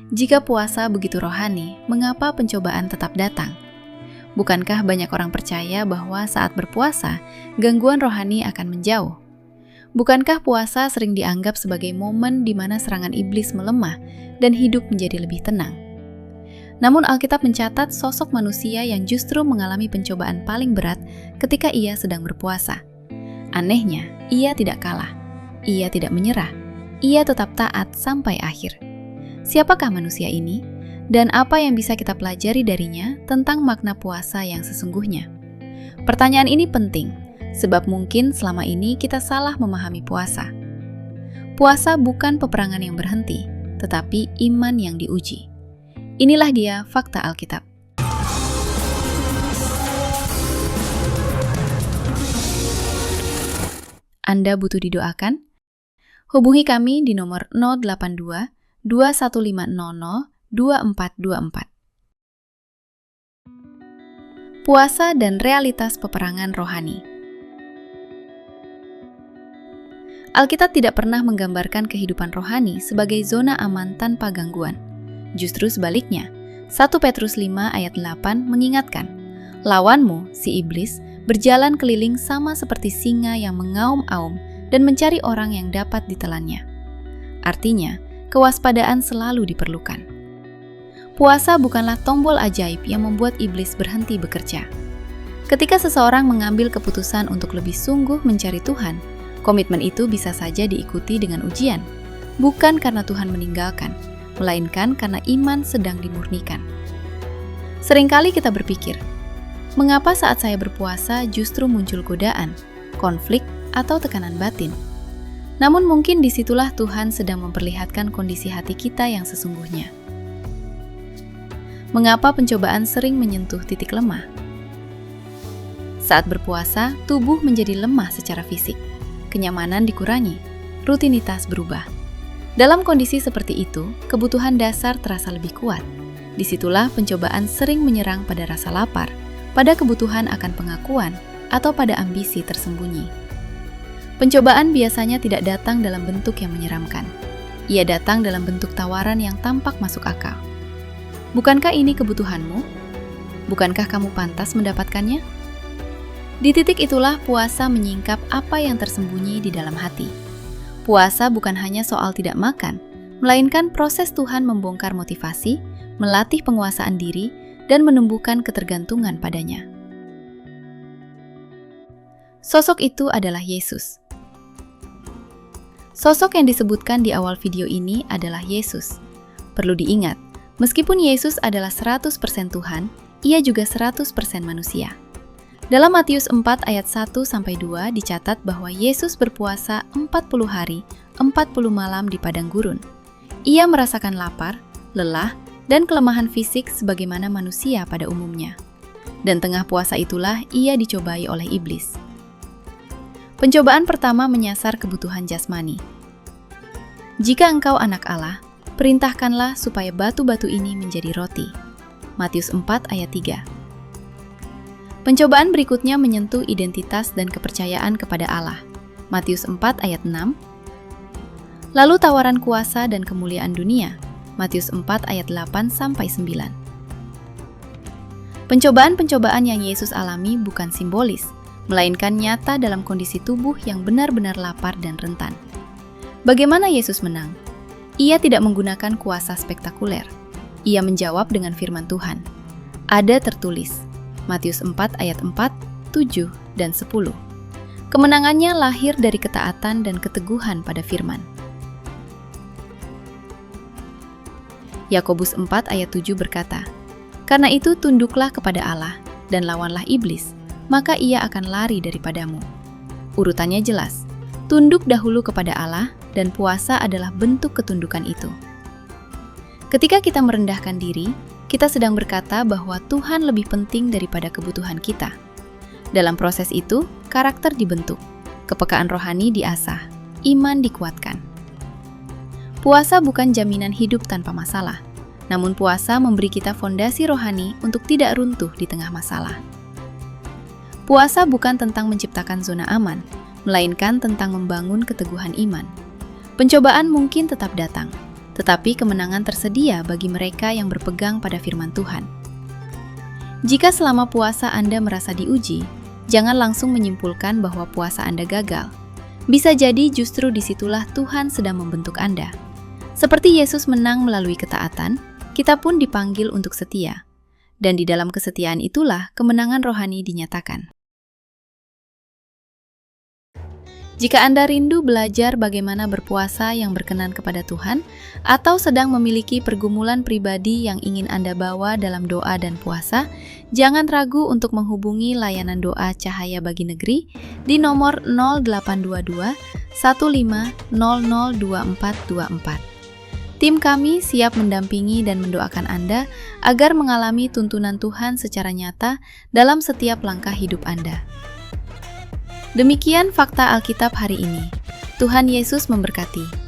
Jika puasa begitu rohani, mengapa pencobaan tetap datang? Bukankah banyak orang percaya bahwa saat berpuasa, gangguan rohani akan menjauh? Bukankah puasa sering dianggap sebagai momen di mana serangan iblis melemah dan hidup menjadi lebih tenang? Namun Alkitab mencatat sosok manusia yang justru mengalami pencobaan paling berat ketika ia sedang berpuasa. Anehnya, ia tidak kalah, ia tidak menyerah, ia tetap taat sampai akhir. Siapakah manusia ini? Dan apa yang bisa kita pelajari darinya tentang makna puasa yang sesungguhnya? Pertanyaan ini penting, sebab mungkin selama ini kita salah memahami puasa. Puasa bukan peperangan yang berhenti, tetapi iman yang diuji. Inilah dia fakta Alkitab. Anda butuh didoakan? Hubungi kami di nomor 082 2150 2424. Puasa dan realitas peperangan rohani. Alkitab tidak pernah menggambarkan kehidupan rohani sebagai zona aman tanpa gangguan. Justru sebaliknya, 1 Petrus 5 ayat 8 mengingatkan, lawanmu, si iblis, berjalan keliling sama seperti singa yang mengaum-aum dan mencari orang yang dapat ditelannya. Artinya, kewaspadaan selalu diperlukan. Puasa bukanlah tombol ajaib yang membuat iblis berhenti bekerja. Ketika seseorang mengambil keputusan untuk lebih sungguh mencari Tuhan, komitmen itu bisa saja diikuti dengan ujian, bukan karena Tuhan meninggalkan, melainkan karena iman sedang dimurnikan. Seringkali kita berpikir, mengapa saat saya berpuasa justru muncul godaan, konflik, atau tekanan batin? Namun mungkin disitulah Tuhan sedang memperlihatkan kondisi hati kita yang sesungguhnya. Mengapa pencobaan sering menyentuh titik lemah? Saat berpuasa, tubuh menjadi lemah secara fisik, kenyamanan dikurangi, rutinitas berubah. Dalam kondisi seperti itu, kebutuhan dasar terasa lebih kuat. Disitulah pencobaan sering menyerang pada rasa lapar, pada kebutuhan akan pengakuan, atau pada ambisi tersembunyi. Pencobaan biasanya tidak datang dalam bentuk yang menyeramkan. Ia datang dalam bentuk tawaran yang tampak masuk akal. Bukankah ini kebutuhanmu? Bukankah kamu pantas mendapatkannya? Di titik itulah puasa menyingkap apa yang tersembunyi di dalam hati. Puasa bukan hanya soal tidak makan, melainkan proses Tuhan membongkar motivasi, melatih penguasaan diri, dan menumbuhkan ketergantungan padanya. Sosok itu adalah Yesus. Sosok yang disebutkan di awal video ini adalah Yesus. Perlu diingat, meskipun Yesus adalah 100% Tuhan, ia juga 100% manusia. Dalam Matius 4 ayat 1-2 dicatat bahwa Yesus berpuasa 40 hari, 40 malam di padang gurun. Ia merasakan lapar, lelah, dan kelemahan fisik sebagaimana manusia pada umumnya. Dan tengah puasa itulah ia dicobai oleh iblis. Pencobaan pertama menyasar kebutuhan jasmani. Jika engkau anak Allah, perintahkanlah supaya batu-batu ini menjadi roti. Matius 4 ayat 3. Pencobaan berikutnya menyentuh identitas dan kepercayaan kepada Allah. Matius 4 ayat 6. Lalu tawaran kuasa dan kemuliaan dunia. Matius 4 ayat 8-9. Pencobaan-pencobaan yang Yesus alami bukan simbolis, melainkan nyata dalam kondisi tubuh yang benar-benar lapar dan rentan. Bagaimana Yesus menang? Ia tidak menggunakan kuasa spektakuler. Ia menjawab dengan firman Tuhan. Ada tertulis, Matius 4 ayat 4, 7, dan 10. Kemenangannya lahir dari ketaatan dan keteguhan pada firman. Yakobus 4 ayat 7 berkata, "Karena itu tunduklah kepada Allah dan lawanlah iblis, maka ia akan lari daripadamu." Urutannya jelas, tunduk dahulu kepada Allah dan puasa adalah bentuk ketundukan itu. Ketika kita merendahkan diri, kita sedang berkata bahwa Tuhan lebih penting daripada kebutuhan kita. Dalam proses itu, karakter dibentuk, kepekaan rohani diasah, iman dikuatkan. Puasa bukan jaminan hidup tanpa masalah, namun puasa memberi kita fondasi rohani untuk tidak runtuh di tengah masalah. Puasa bukan tentang menciptakan zona aman, melainkan tentang membangun keteguhan iman. Pencobaan mungkin tetap datang, tetapi kemenangan tersedia bagi mereka yang berpegang pada firman Tuhan. Jika selama puasa Anda merasa diuji, jangan langsung menyimpulkan bahwa puasa Anda gagal. Bisa jadi justru disitulah Tuhan sedang membentuk Anda. Seperti Yesus menang melalui ketaatan, kita pun dipanggil untuk setia. Dan di dalam kesetiaan itulah kemenangan rohani dinyatakan. Jika Anda rindu belajar bagaimana berpuasa yang berkenan kepada Tuhan, atau sedang memiliki pergumulan pribadi yang ingin Anda bawa dalam doa dan puasa, jangan ragu untuk menghubungi layanan doa Cahaya Bagi Negeri di nomor 0822 1500 2424. Tim kami siap mendampingi dan mendoakan Anda agar mengalami tuntunan Tuhan secara nyata dalam setiap langkah hidup Anda. Demikian fakta Alkitab hari ini. Tuhan Yesus memberkati.